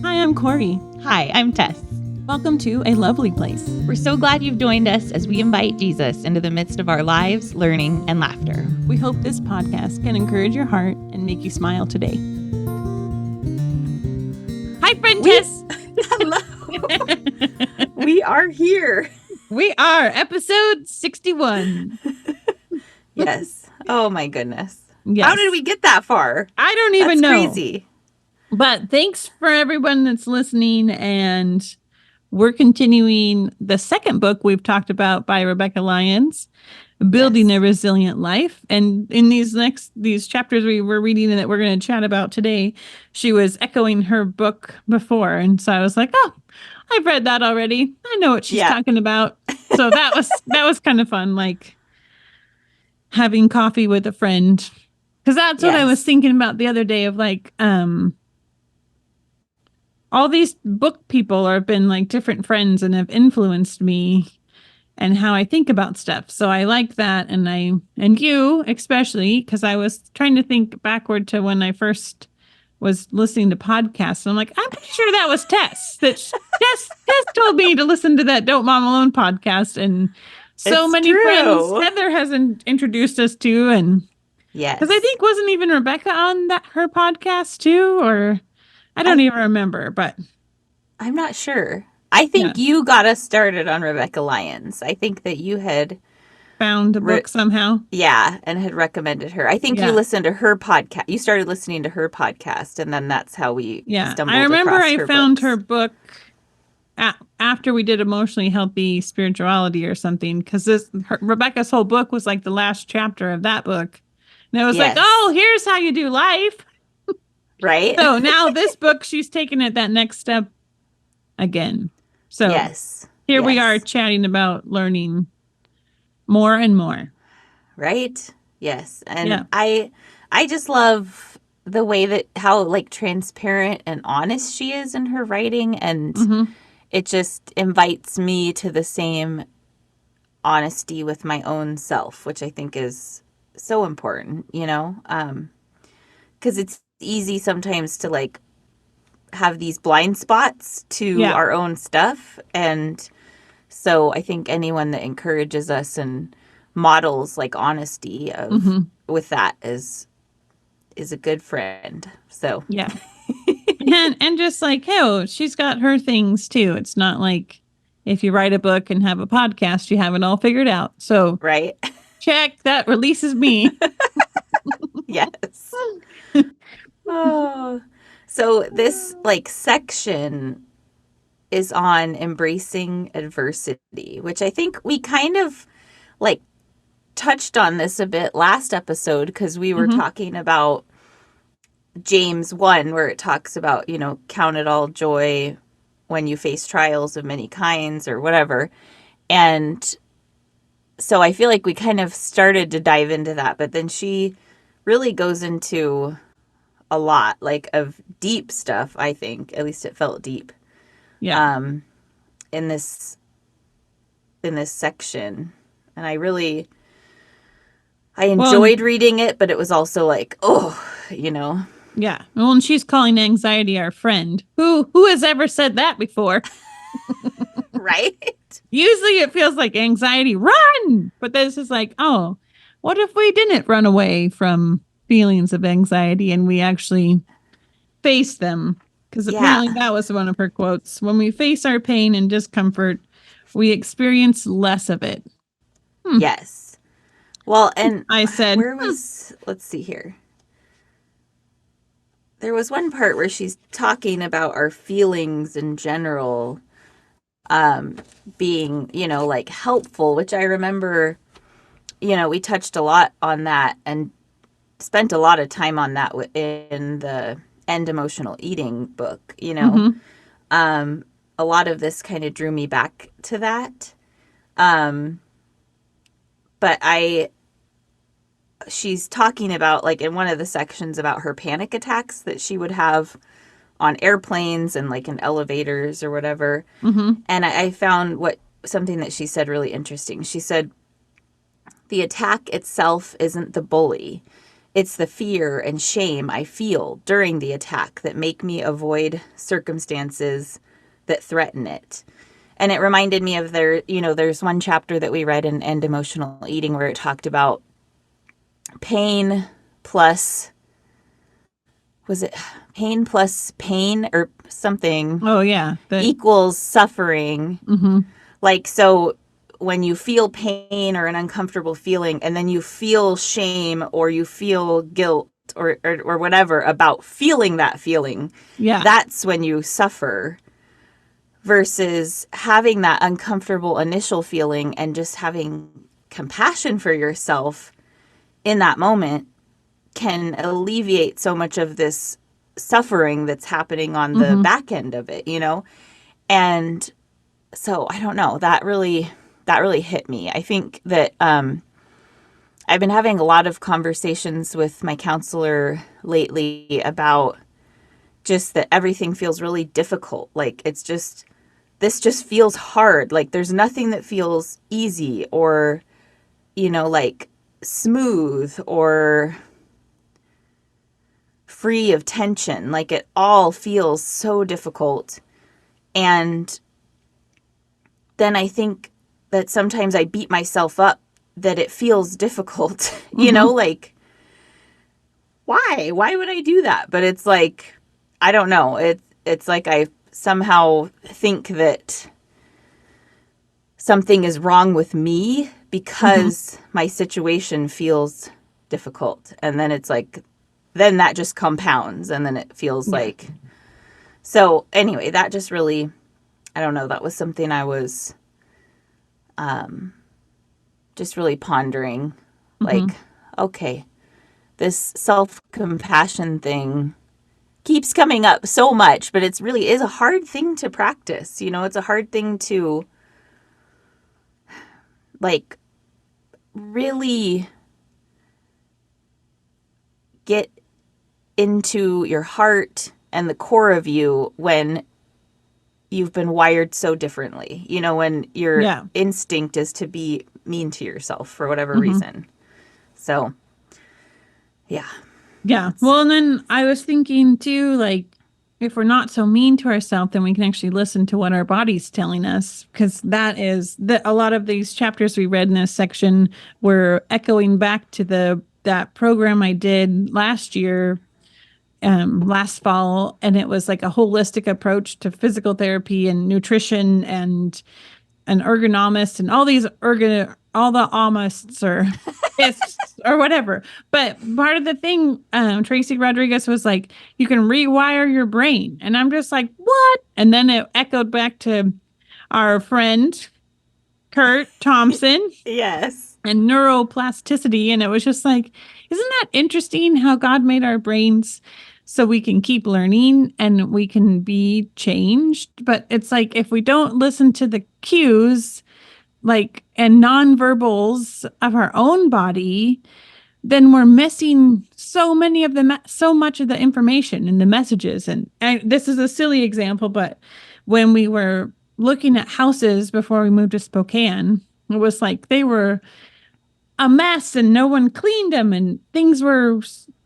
Hi, I'm Corey. Hi, I'm Tess. Welcome to A Lovely Place. We're so glad you've joined us as we invite Jesus into the midst of our lives, learning, and laughter. We hope this podcast can encourage your heart and make you smile today. Hi, friend Tess. Hello. We are here. We are episode 61. Yes. Oh my goodness. Yes. How did we get that far? I don't even know. That's crazy. But thanks for everyone that's listening. And we're continuing the second book we've talked about by Rebekah Lyons, Building a Resilient Life. And in these chapters we were reading and that we're going to chat about today, she was echoing her book before. And so I was like, oh, I've read that already. I know what she's talking about. So that was kind of fun, like having coffee with a friend. Because that's what I was thinking about the other day of like, all these book people have been like different friends and have influenced me and how I think about stuff. So I like that. And you especially, because I was trying to think backward to when I first was listening to podcasts. And I'm like, I'm pretty sure that was Tess. Tess told me to listen to that Don't Mom Alone podcast. And so many friends Heather has introduced us to. And because I think wasn't even Rebekah on her podcast too, or I don't even remember, but I'm not sure. I think you got us started on Rebekah Lyons. I think that you had found the book somehow. Yeah, and had recommended her. I think you listened to her podcast. You started listening to her podcast, and then that's how we stumbled I remember across I found her book after we did Emotionally Healthy Spirituality or something, because Rebekah's whole book was like the last chapter of that book. And it was like, oh, here's how you do life. Right. So now this book, she's taken it that next step again. So here we are chatting about learning more and more. Right. Yes. And I just love the way that how like transparent and honest she is in her writing. And it just invites me to the same honesty with my own self, which I think is so important, you know, because it's easy sometimes to like have these blind spots to our own stuff. And so I think anyone that encourages us and models like honesty with that is a good friend. So and just like, hey, she's got her things too. It's not like if you write a book and have a podcast, you have it all figured out. So check, that releases me. Yes. Oh, so this like section is on embracing adversity, which I think we kind of like touched on this a bit last episode because we were talking about James 1, where it talks about, you know, count it all joy when you face trials of many kinds or whatever. And so I feel like we kind of started to dive into that, but then she really goes into a lot like of deep stuff. I think at least it felt deep in this section, and I enjoyed reading it, but it was also like, oh, you know. Well, and she's calling anxiety our friend. Who has ever said that before? Right. Usually it feels like anxiety, run, but this is like, oh, what if we didn't run away from feelings of anxiety and we actually face them? Because apparently that was one of her quotes. When we face our pain and discomfort, we experience less of it. Yes. Well, and I said, let's see here. There was one part where she's talking about our feelings in general being, you know, like helpful, which I remember, you know, we touched a lot on that and spent a lot of time on that in the End Emotional Eating book, you know. A lot of this kind of drew me back to that. But she's talking about, like, in one of the sections about her panic attacks that she would have on airplanes and, like, in elevators or whatever. And I found something that she said really interesting. She said, the attack itself isn't the bully. it's the fear and shame I feel during the attack that make me avoid circumstances that threaten it. And it reminded me of there's one chapter that we read in End Emotional Eating where it talked about pain plus, was it pain plus pain or something Oh yeah. equals suffering. Mm-hmm. Like, so when you feel pain or an uncomfortable feeling and then you feel shame or you feel guilt or whatever about feeling that feeling, Yeah. that's when you suffer, versus having that uncomfortable initial feeling and just having compassion for yourself in that moment can alleviate so much of this suffering that's happening on the back end of it, And so I don't know, that really hit me. I think that I've been having a lot of conversations with my counselor lately about just that everything feels really difficult. Like this just feels hard. Like there's nothing that feels easy or, like smooth or free of tension. Like it all feels so difficult. And then I think that sometimes I beat myself up that it feels difficult, like why would I do that? But it's like, I don't know. It's like I somehow think that something is wrong with me because my situation feels difficult. And then it's like, then that just compounds and then it feels like, so anyway, that just really, I don't know, that was something I was just really pondering, like, okay, this self-compassion thing keeps coming up so much, but it's really is a hard thing to practice. It's a hard thing to like really get into your heart and the core of you when you've been wired so differently, when your instinct is to be mean to yourself for whatever reason. So, yeah. Yeah. Well, and then I was thinking too, like, if we're not so mean to ourselves, then we can actually listen to what our body's telling us. Because that is a lot of these chapters we read in this section were echoing back to that program I did last year, last fall. And it was like a holistic approach to physical therapy and nutrition and an ergonomist and all these all the almosts or ists or whatever. But part of the thing, Tracy Rodriguez was like, you can rewire your brain. And I'm just like, what? And then it echoed back to our friend, Kurt Thompson. Yes. And neuroplasticity. And it was just like, isn't that interesting how God made our brains so we can keep learning and we can be changed? But it's like, if we don't listen to the cues, like, and nonverbals of our own body, then we're missing so much of the information and the messages. And this is a silly example, but when we were looking at houses before we moved to Spokane, it was like they were a mess and no one cleaned them and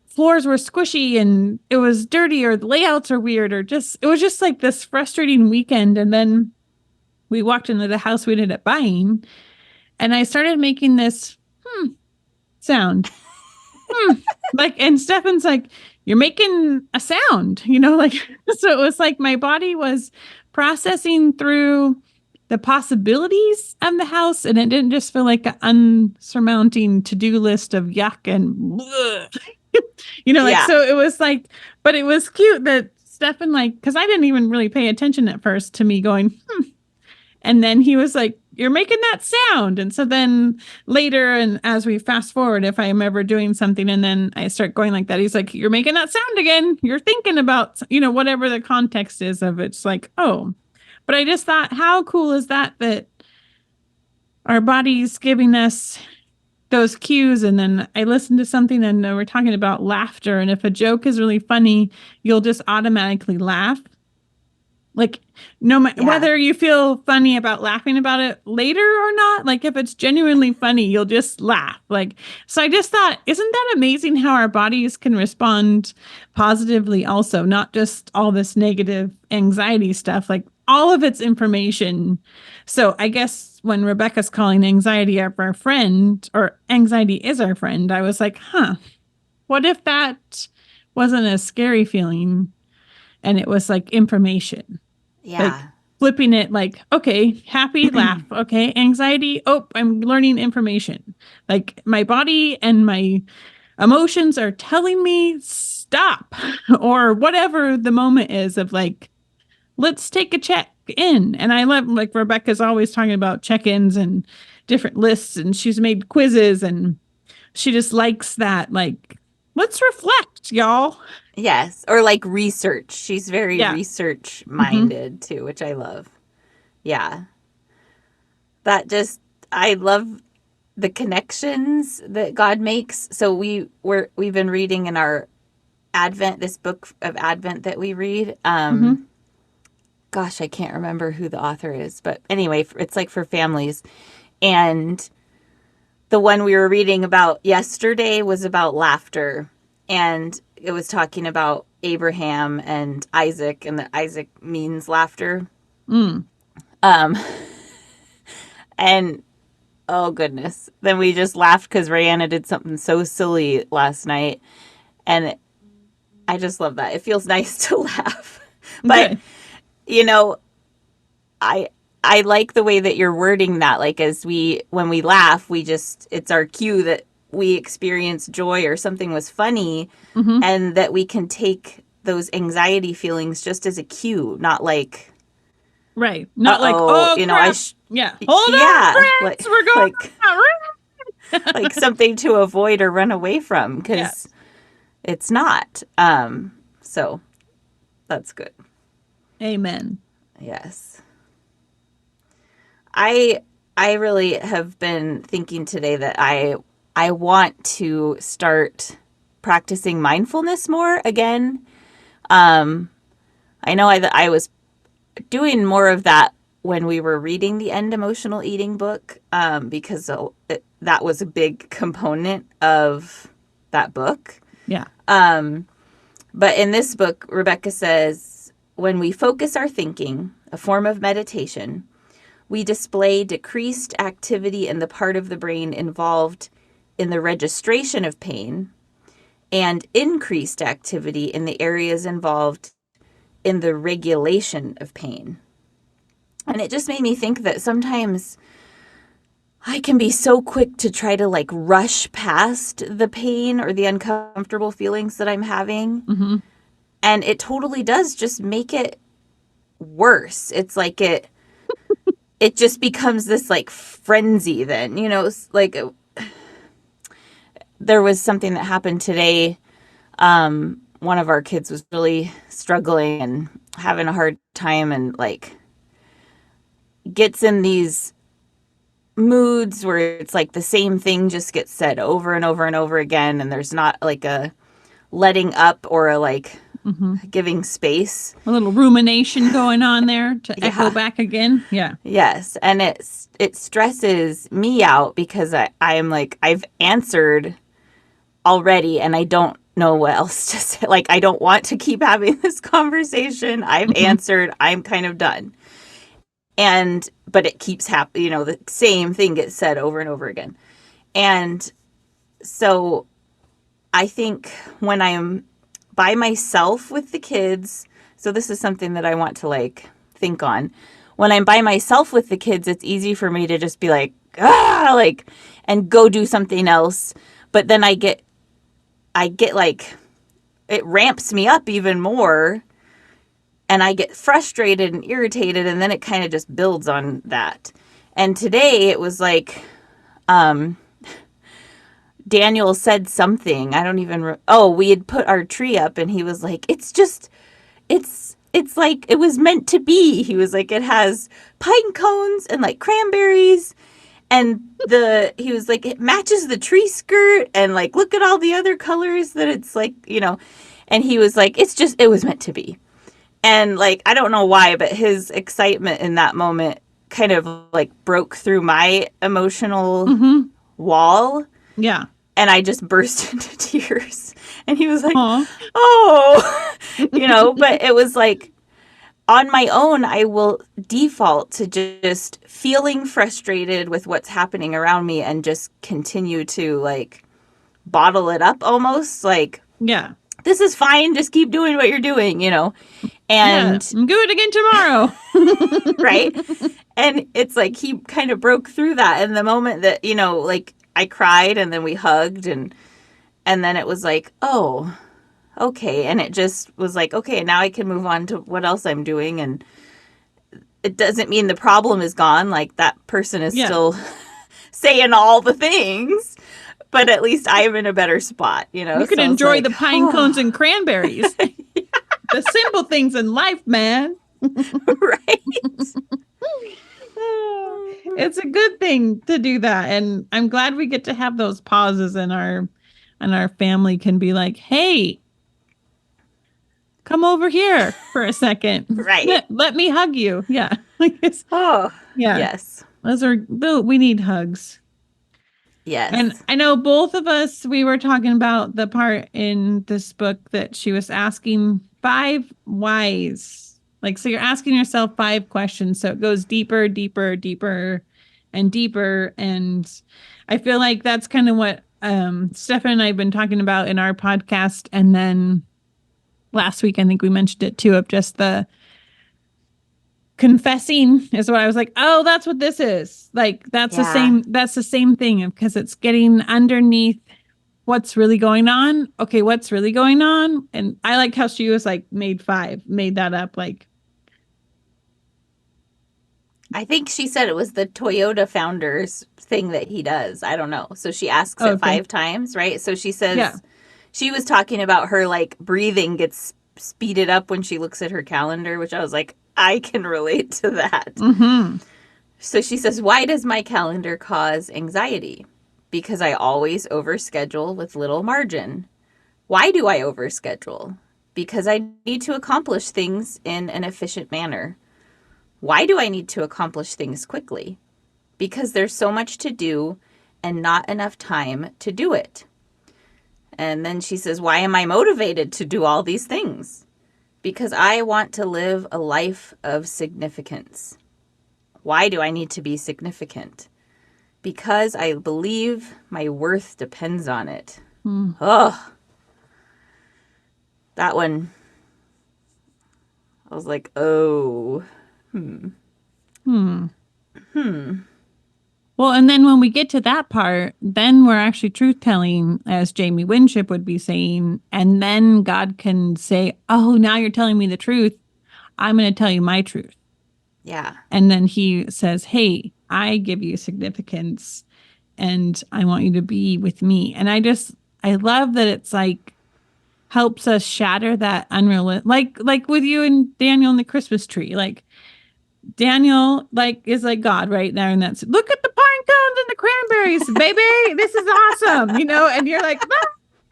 floors were squishy and it was dirty or the layouts are weird or it was just like this frustrating weekend. And then we walked into the house we ended up buying and I started making this sound. Like, and Stefan's like, you're making a sound, like, so it was like my body was processing through the possibilities of the house, and it didn't just feel like an unsurmounting to-do list of yuck and like, so it was like, but it was cute that Stefan, like, because I didn't even really pay attention at first to me going, and then he was like, you're making that sound. And so then later, and as we fast forward, if I am ever doing something and then I start going like that, he's like, you're making that sound again. You're thinking about, whatever the context is of it. It's like, oh, but I just thought, how cool is that our body's giving us those cues. And then I listened to something and we're talking about laughter. And if a joke is really funny, you'll just automatically laugh. Like, whether you feel funny about laughing about it later or not, like if it's genuinely funny, you'll just laugh. Like, so I just thought, isn't that amazing how our bodies can respond positively also, not just all this negative anxiety stuff, like all of its information. So I guess when Rebecca's calling anxiety our friend, or anxiety is our friend, I was like, what if that wasn't a scary feeling and it was like information? Like Yeah. flipping it, like, okay, happy, laugh. Okay, anxiety. Oh, I'm learning information. Like my body and my emotions are telling me stop, or whatever the moment is of like, let's take a check in. And I love, like, Rebecca's always talking about check-ins and different lists, and she's made quizzes, and she just likes that, like, let's reflect, y'all. Yes. Or like research. She's very Yeah. research minded too, which I love. Yeah. I love the connections that God makes. So we've been reading in our Advent, this book of Advent that we read. Gosh, I can't remember who the author is, but anyway, it's like for families. And the one we were reading about yesterday was about laughter. And it was talking about Abraham and Isaac, and that Isaac means laughter. And oh goodness, then we just laughed because Rihanna did something so silly last night, and I just love that. It feels nice to laugh, but Okay. you know, I like the way that you're wording that. Like when we laugh, it's our cue that we experience joy or something was funny, and that we can take those anxiety feelings just as a cue, not like, Right. Not like, oh, you know, crap. Yeah. Hold on, friends. We're going like something to avoid or run away from, because it's not. So that's good. Amen. Yes. I really have been thinking today that I want to start practicing mindfulness more again. I know I was doing more of that when we were reading the End Emotional Eating book, because that was a big component of that book. Yeah. But in this book, Rebecca says, when we focus our thinking, a form of meditation, we display decreased activity in the part of the brain involved in the registration of pain, and increased activity in the areas involved in the regulation of pain. And it just made me think that sometimes I can be so quick to try to like rush past the pain or the uncomfortable feelings that I'm having. And it totally does just make it worse. It's like it just becomes this like frenzy then, like there was something that happened today. One of our kids was really struggling and having a hard time, and like gets in these moods where it's like the same thing just gets said over and over and over again, and there's not like a letting up or a like giving space. A little rumination going on there to echo back again. Yeah. Yes. And it stresses me out because I'm like, I've answered already and I don't know what else to say. Like, I don't want to keep having this conversation. I've answered. I'm kind of done. But it keeps happening, the same thing gets said over and over again. And so I think when I'm by myself with the kids, so this is something that I want to like think on. When I'm by myself with the kids, it's easy for me to just be like, and go do something else. But then I get like, it ramps me up even more. And I get frustrated and irritated, and then it kind of just builds on that. And today it was like, Daniel said something. I don't even, we had put our tree up, and he was like, it's like, it was meant to be. He was like, it has pine cones and like cranberries, and he was like, it matches the tree skirt, and like, look at all the other colors that it's like, and he was like, it was meant to be. And like, I don't know why, but his excitement in that moment kind of like broke through my emotional Mm-hmm. wall. Yeah. And I just burst into tears. And he was like, Aw. oh, but it was like, on my own, I will default to just feeling frustrated with what's happening around me and just continue to like bottle it up almost like, Yeah. this is fine. Just keep doing what you're doing, Yeah. And Do it again tomorrow. right. And it's like he kind of broke through that. And the moment that, like I cried and then we hugged and then it was like, oh, okay. And it just was like, okay, now I can move on to what else I'm doing. And it doesn't mean the problem is gone. Like that person is Yeah. still saying all the things, but at least I am in a better spot, You could So I was enjoy like, the pine cones and cranberries. The simple things in life, man. right. It's a good thing to do that. And I'm glad we get to have those pauses in our family can be like, hey, come over here for a second. Right. Let me hug you. Yeah. Oh, Yeah. yes. We need hugs. And Yes. I know both of us, we were talking about the part in this book that she was asking 5 whys. Like, so you're asking yourself 5 questions. So it goes deeper, deeper, deeper, and deeper. And I feel like that's kind of what Stefan and I have been talking about in our podcast. And then last week, I think we mentioned it too, of just the confessing is what I was like, oh, that's what this is. Like Yeah. that's the same thing because it's getting underneath what's really going on. Okay, what's really going on? And I liked how she was like made that up. Like, I think she said it was the Toyota founder's thing that he does. I don't know. So she asks oh, it okay. 5 times, right? So she Yeah. says she was talking about her like breathing gets speeded up when she looks at her calendar, which I was like, I can relate to that. Mm-hmm. So she says, why does my calendar cause anxiety? Because I always overschedule with little margin. Why do I overschedule? Because I need to accomplish things in an efficient manner. Why do I need to accomplish things quickly? Because there's so much to do and not enough time to do it. And then she says, why am I motivated to do all these things? Because I want to live a life of significance. Why do I need to be significant? Because I believe my worth depends on it. Mm. Oh, that one. I was like, oh. Hmm. Well, and then when we get to that part, then we're actually truth telling, as Jamie Winship would be saying. And then God can say, oh, now you're telling me the truth. I'm going to tell you my truth. Yeah. And then he says, hey, I give you significance and I want you to be with me. And I love that it's like, helps us shatter that unreal, like with you and Daniel and the Christmas tree. Like, Daniel is like God right now, and that's look at the pine cones and the cranberries, baby. This is awesome, and you're like, ah!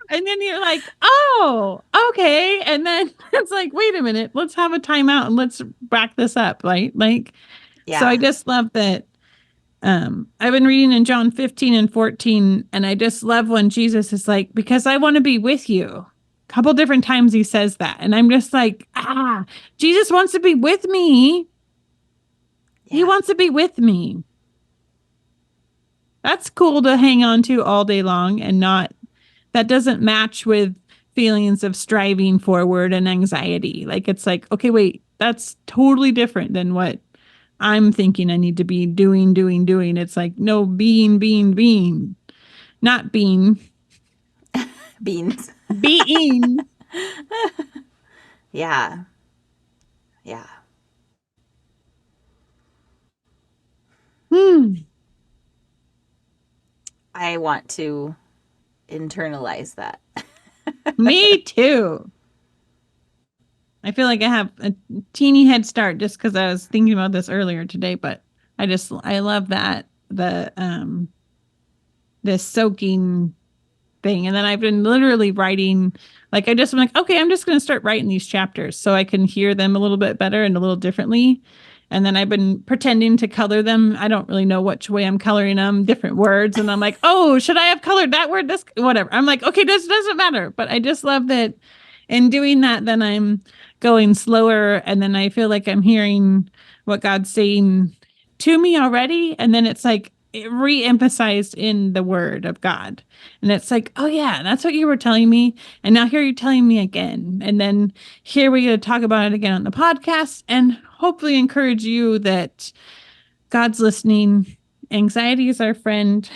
And then you're like, oh, okay. And then it's like, wait a minute, let's have a timeout and let's back this up, right? Like, so I Yeah. just love that. I've been reading in John 15 and 14, and I just love when Jesus is like, because I want to be with you. A couple different times he says that, and I'm just like, Jesus wants to be with me. He Yeah. wants to be with me. That's cool to hang on to all day long and that doesn't match with feelings of striving forward and anxiety. Like, it's like, okay, wait, that's totally different than what I'm thinking I need to be doing, doing, doing. It's like, no, being, not being, Beans. being. Yeah. Yeah. Hmm. I want to internalize that. Me too. I feel like I have a teeny head start just because I was thinking about this earlier today, but I love that the this soaking thing. And then I've been literally writing, like, I'm like, okay, I'm just going to start writing these chapters so I can hear them a little bit better and a little differently. And then I've been pretending to color them. I don't really know which way I'm coloring them, different words. And I'm like, oh, should I have colored that word? This, whatever. I'm like, okay, this doesn't matter. But I just love that in doing that, then I'm going slower. And then I feel like I'm hearing what God's saying to me already. And then it's like re-emphasized in the word of God. And it's like, oh yeah, that's what you were telling me. And now here you're telling me again. And then here we're going to talk about it again on the podcast and hopefully encourage you that God's listening. Anxiety is our friend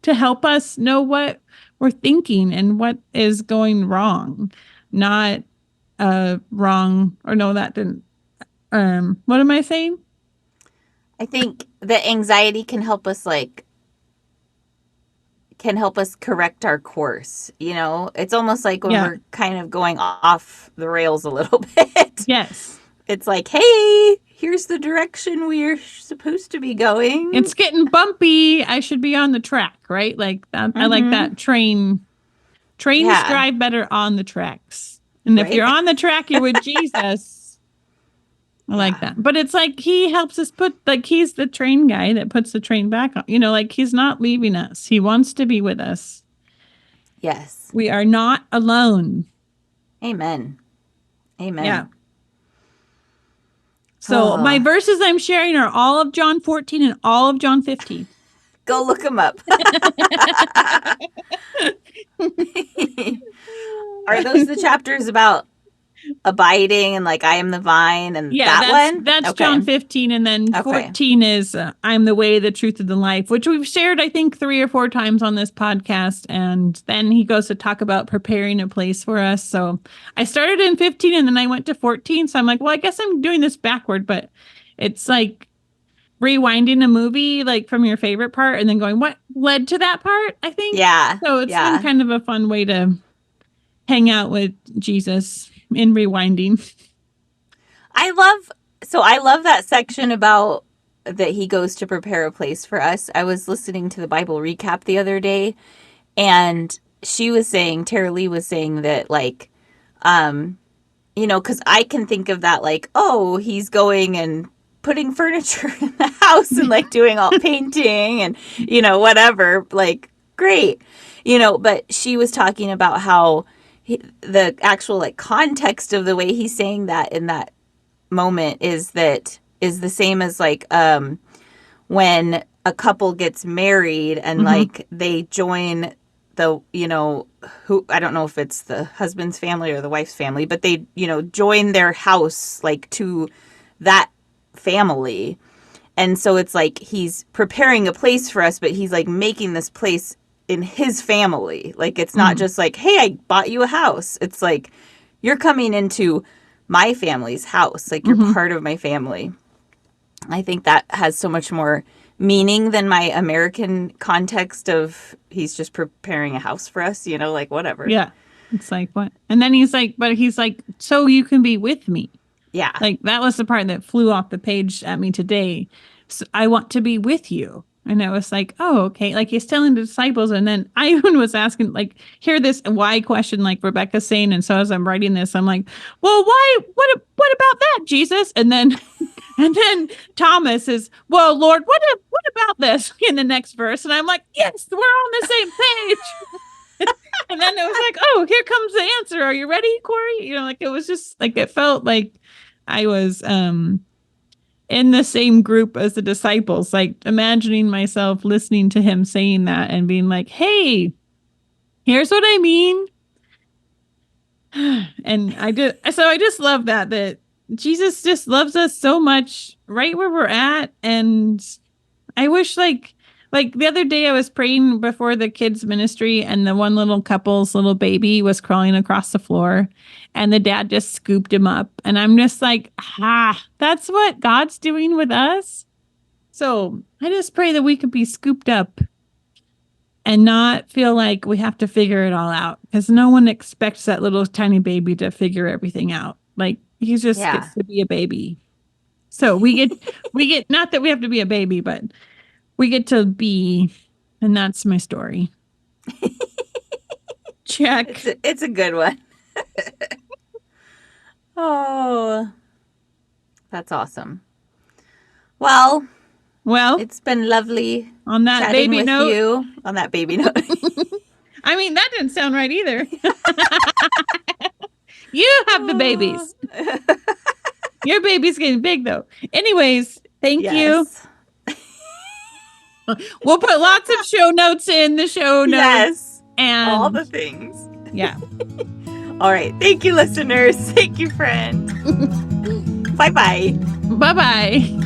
to help us know what we're thinking and what is going wrong. Not wrong, or no, that didn't. What am I saying? I think the anxiety can help us correct our course. It's almost like when we're kind of going off the rails a little bit. Yes. It's like, hey, here's the direction we're supposed to be going. It's getting bumpy. I should be on the track, right? Like that. I like that trains drive better on the tracks. And if you're on the track, you're with Jesus. I like that. But it's like he helps us he's the train guy that puts the train back on. Like he's not leaving us. He wants to be with us. Yes. We are not alone. Amen. Yeah. So my verses I'm sharing are all of John 14 and all of John 15. Go look them up. Are those the chapters about abiding and like I am the vine and that one? That's okay. John 15. And then 14 is I'm the way, the truth, and the life, which we've shared, I think, 3 or 4 times on this podcast. And then he goes to talk about preparing a place for us. So I started in 15 and then I went to 14. So I'm like, well, I guess I'm doing this backward, but it's like rewinding a movie, like from your favorite part and then going, what led to that part, I think. Yeah. So it's been kind of a fun way to hang out with Jesus in rewinding. I love that section about that he goes to prepare a place for us. I was listening to the Bible recap the other day, and Tara Lee was saying that like, because I can think of that like, oh, he's going and putting furniture in the house and like doing all painting and, whatever, like, great, but she was talking about how the actual like context of the way he's saying that in that moment is the same as like when a couple gets married and like they join the who I don't know if it's the husband's family or the wife's family, but they join their house like to that family. And so it's like he's preparing a place for us, but he's like making this place in his family. Like it's not just like, hey, I bought you a house. It's like you're coming into my family's house. Like you're part of my family. I think that has so much more meaning than my American context of he's just preparing a house for us, like whatever. Yeah. It's like what? And then he's like, so you can be with me. Yeah. Like that was the part that flew off the page at me today. So I want to be with you. And I was like, oh, okay. Like he's telling the disciples. And then I even was asking, like, hear this why question, like Rebekah's saying. And so as I'm writing this, I'm like, well, why? What about that, Jesus? And then Thomas is, well, Lord, what about this in the next verse? And I'm like, yes, we're on the same page. And then it was like, oh, here comes the answer. Are you ready, Corey? Like it was just like, it felt like I was, in the same group as the disciples, like imagining myself listening to him saying that and being like, hey, here's what I mean. And I just love that Jesus just loves us so much right where we're at. And I wish like the other day I was praying before the kids ministry and the one little couple's little baby was crawling across the floor and the dad just scooped him up. And I'm just like, that's what God's doing with us. So I just pray that we could be scooped up and not feel like we have to figure it all out because no one expects that little tiny baby to figure everything out. Like he just gets to be a baby. So we get not that we have to be a baby, but we get to be, and that's my story. Check. It's a good one. Oh, that's awesome. Well, it's been lovely on that chatting baby with note. you on that baby note. I mean, that didn't sound right either. You have the babies. Your baby's getting big, though. Anyways, thank you. We'll put lots of show notes in the show notes. Yes. And all the things. Yeah. All right. Thank you, listeners. Thank you, friend. Bye-bye. Bye-bye.